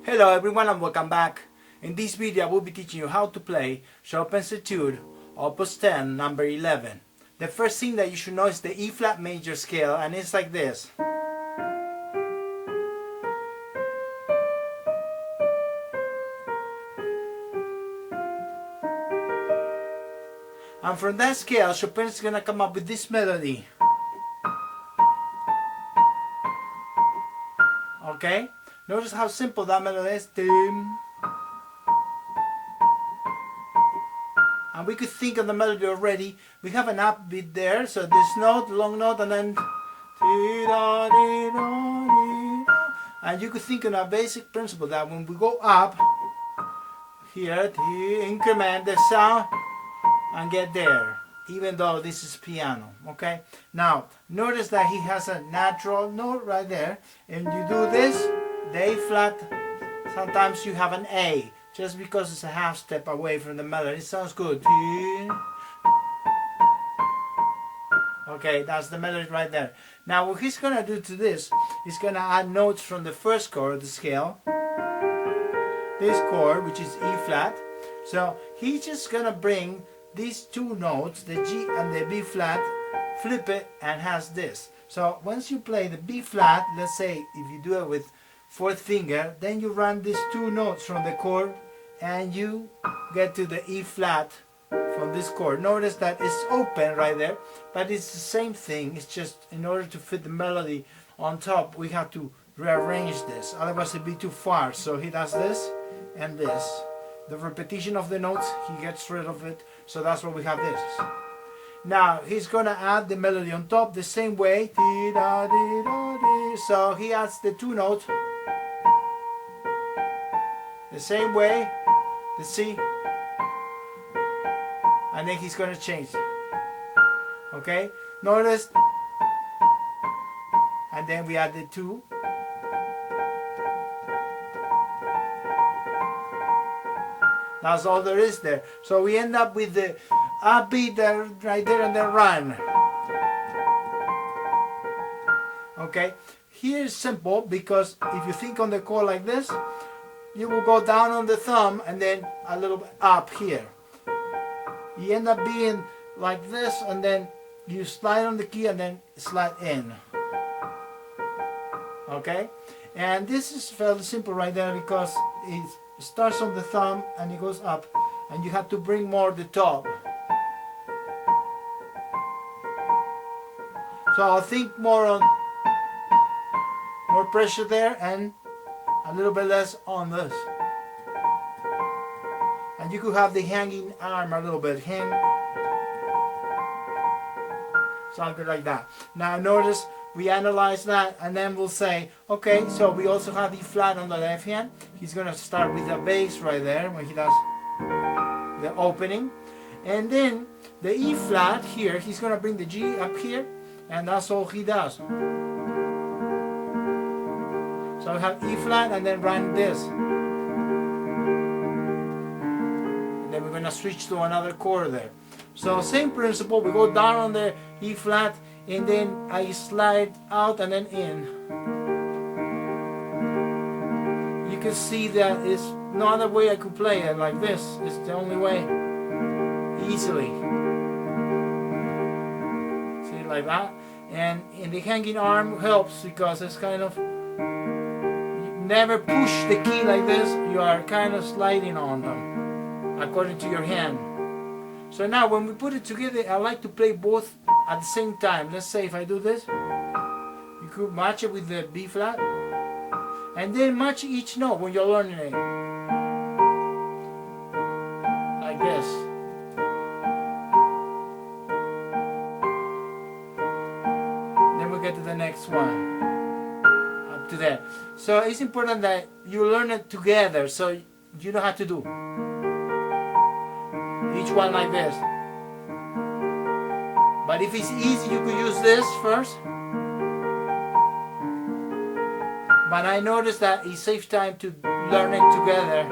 Hello everyone and welcome back. In this video I will be teaching you how to play Chopin's Etude Opus 10 number 11. The first thing that you should know is the E flat major scale, and it's like this. And from that scale Chopin is going to come up with this melody. Okay? Notice how simple that melody is. And we could think of the melody already. We have an upbeat there, so this note, long note, and then and you could think of a basic principle that when we go up here, increment the sound and get there, even though this is piano. Okay? Now notice that he has a natural note right there, and you do this, the A flat, sometimes you have an A, just because it's a half step away from the melody. It sounds good. Okay, that's the melody right there. Now what he's going to do to this, he's going to add notes from the first chord of the scale, this chord, which is E flat. So he's just going to bring these two notes, the G and the B flat, flip it, and has this. So once you play the B flat, let's say if you do it with fourth finger, then you run these two notes from the chord and you get to the E flat from this chord. Notice that it's open right there, but it's the same thing. It's just in order to fit the melody on top, we have to rearrange this, otherwise it'd be too far. So he does this and this. The repetition of the notes, he gets rid of it, so that's why we have this. Now he's gonna add the melody on top the same way. So he adds the two notes the same way, the C, and then he's gonna change. Okay, notice, and then we add the two. That's all there is there. So we end up with the upbeat right there and then run. Okay, here's simple, because if you think on the chord like this, you will go down on the thumb and then a little bit up here. You end up being like this, and then you slide on the key and then slide in. Okay, and this is fairly simple right there, because it starts on the thumb and it goes up, and you have to bring more the top. So I'll think more on more pressure there and a little bit less on this. And you could have the hanging arm a little bit, something like that. Now notice we analyze that, and then we'll say, okay, so we also have E flat on the left hand. He's going to start with the bass right there when he does the opening, and then the E flat here, he's going to bring the G up here, and that's all he does. So we have E flat and then run this, and then we're going to switch to another chord there. So same principle, we go down on the E flat, and then I slide out and then in. You can see that it's no other way I could play it like this. It's the only way, easily. See, like that. And in the hanging arm helps, because it's kind of, you never push the key like this, you are kind of sliding on them according to your hand. So now when we put it together, I like to play both at the same time. Let's say if I do this, you could match it with the B flat, and then match each note when you're learning it, like this. Then we get to the next one, up to there. So it's important that you learn it together, so you know how to do each one like this. But if it's easy, you could use this first. But I noticed that it saves time to learn it together.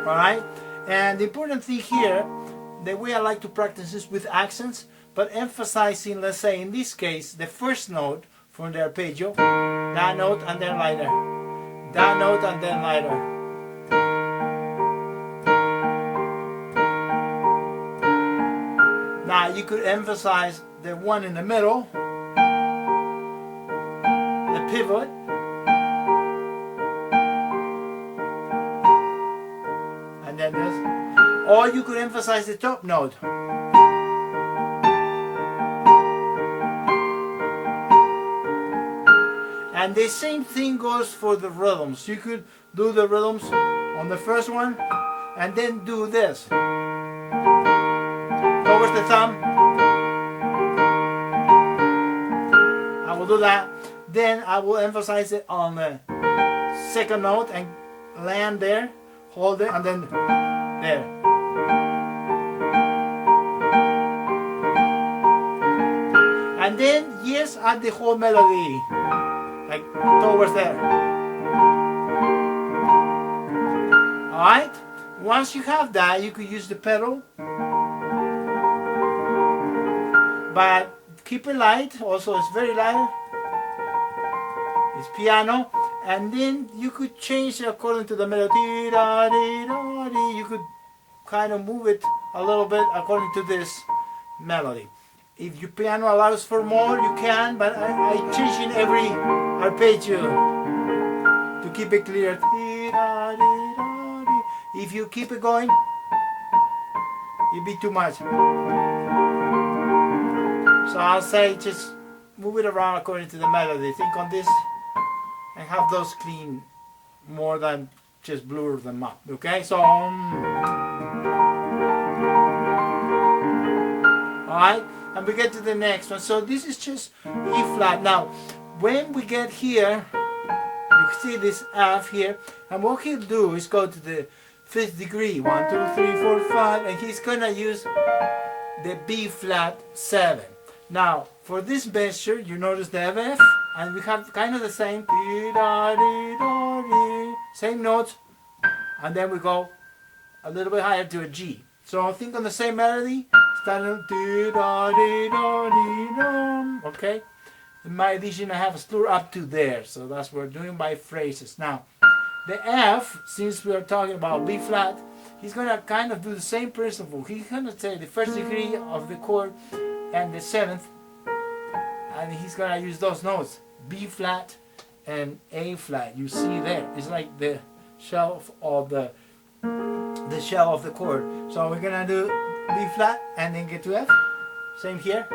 Alright? And the important thing here, the way I like to practice is with accents, but emphasizing, let's say in this case, the first note from the arpeggio. That note and then lighter. That note and then lighter. Now you could emphasize the one in the middle, the pivot, and then this. Or you could emphasize the top note. And the same thing goes for the rhythms. You could do the rhythms on the first one and then do this. Towards the thumb. I will do that. Then I will emphasize it on the second note and land there, hold it, and then there. And then, yes, add the whole melody, like towards there. Alright? Once you have that, you could use the pedal. But keep it light, also it's very light. It's piano. And then you could change it according to the melody. You could kind of move it a little bit according to this melody. If your piano allows for more, you can, but I change in every arpeggio to keep it clear. If you keep it going, it'll be too much. So I'll say just move it around according to the melody. Think on this and have those clean more than just blur them up. Okay, so alright, and we get to the next one. So this is just E flat. Now when we get here, you see this F here, and what he'll do is go to the 5th degree, 1, 2, 3, 4, 5, and he's gonna use the B flat 7. Now for this measure, you notice the F, and we have kind of the same notes, and then we go a little bit higher to a G. So think on the same melody, starting okay. In my edition I have a slur up to there, so that's what we're doing by phrases. Now the F, since we are talking about B flat, he's gonna kind of do the same principle. He's gonna take the 1st degree of the chord and the 7th, and he's gonna use those notes, B flat and A flat. You see there, it's like the shell of the shell of the chord. So we're gonna do B flat and then get to F. Same here.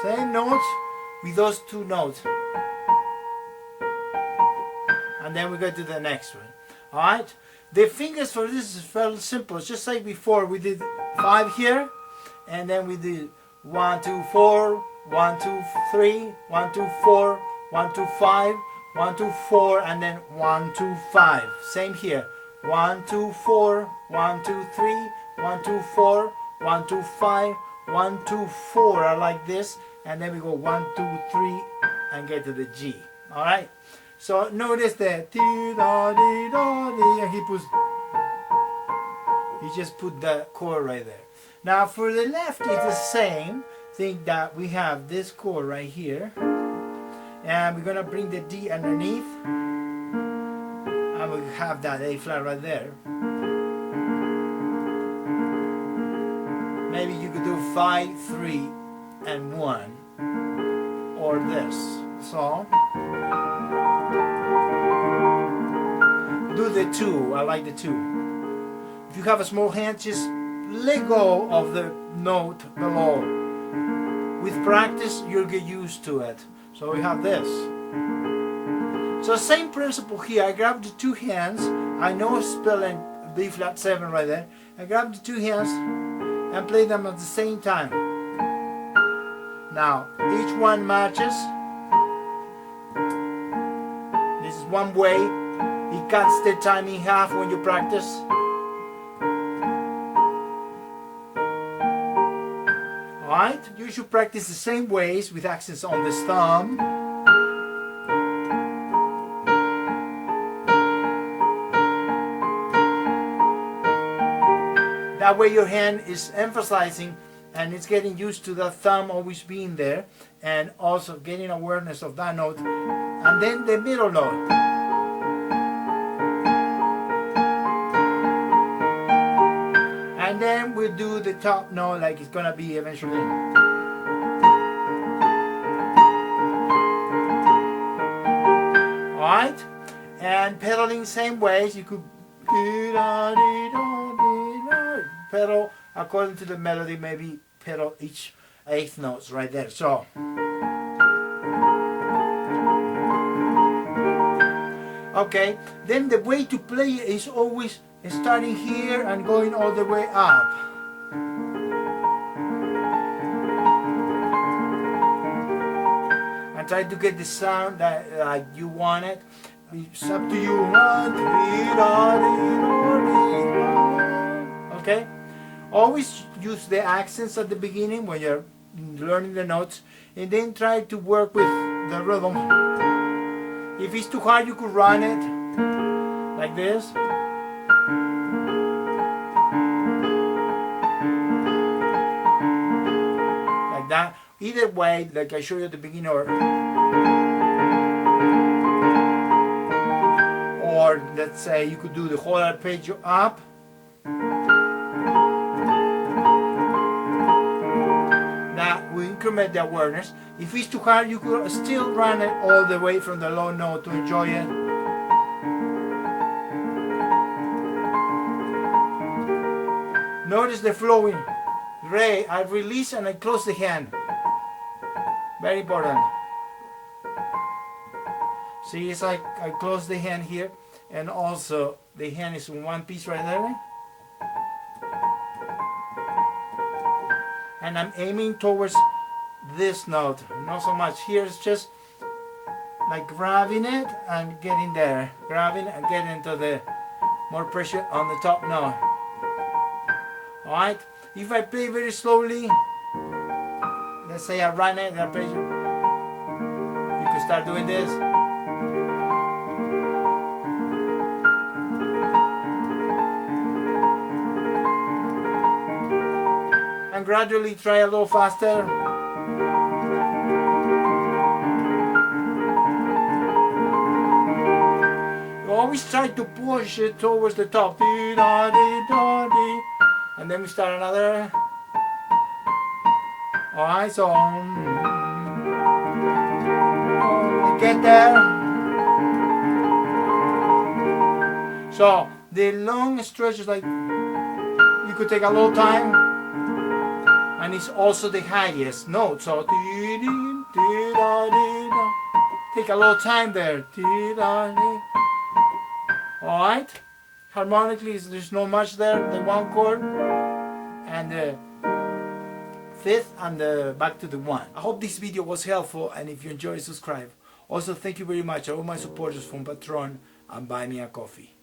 Same notes with those two notes. And then we go to the next one. Alright? The fingers for this is fairly simple. It's just like before. We did 5 here, and then we did 1, 2, 4, 1, 2, 3, 1, 2, 4, 1, 2, 5, 1, 2, 4, and then 1, 2, 5. Same here. 1, 2, 4, 1, 2, 3, 1, 2, 4, 1, 2, 5, 1, 2, 4 are like this, and then we go 1, 2, 3 and get to the G. Alright? So notice that and he just put the chord right there. Now for the left it's the same thing, that we have this chord right here, and we're gonna bring the D underneath, and we have that A flat right there. Maybe you could do 5, 3, and 1, or this. So do the 2. I like the 2. If you have a small hand, just let go of the note below. With practice, you'll get used to it. So we have this. So same principle here. I grab the 2 hands. I know spelling B flat 7 right there. I grab the 2 hands and play them at the same time. Now each one matches. This is one way. It cuts the time in half when you practice. Alright, you should practice the same ways with accents on the thumb. That way your hand is emphasizing and it's getting used to the thumb always being there, and also getting awareness of that note, and then the middle note. And then we do the top note like it's gonna be eventually. Alright? And pedaling same ways, you could pedal according to the melody, maybe pedal each eighth notes right there. So okay, then the way to play is always starting here and going all the way up. And try to get the sound that you want it. It's up to you. Okay? Always use the accents at the beginning when you're learning the notes, and then try to work with the rhythm. If it's too hard, you could run it like this. Like that. Either way, like I showed you at the beginning, or let's say you could do the whole arpeggio up. That will increment the awareness. If it's too hard, you could still run it all the way from the low note to enjoy it. Notice the flowing. Re, I release and I close the hand. Very important. See, it's like I close the hand here, and also the hand is in one piece right there. And I'm aiming towards this note, not so much here. It's just like grabbing it and getting there, grabbing and getting into the more pressure on the top note. Alright, if I play very slowly, let's say I run it, you can start doing this. And gradually try a little faster. You always try to push it towards the top. And then we start another. Alright, so get there. So the long stretch is like, you could take a little time, and it's also the highest note. So take a little time there. Alright, harmonically there's not much there. The one chord and the fifth and the back to the one. I hope this video was helpful, and if you enjoyed, subscribe. Also, thank you very much to all my supporters from Patreon and Buy Me a Coffee.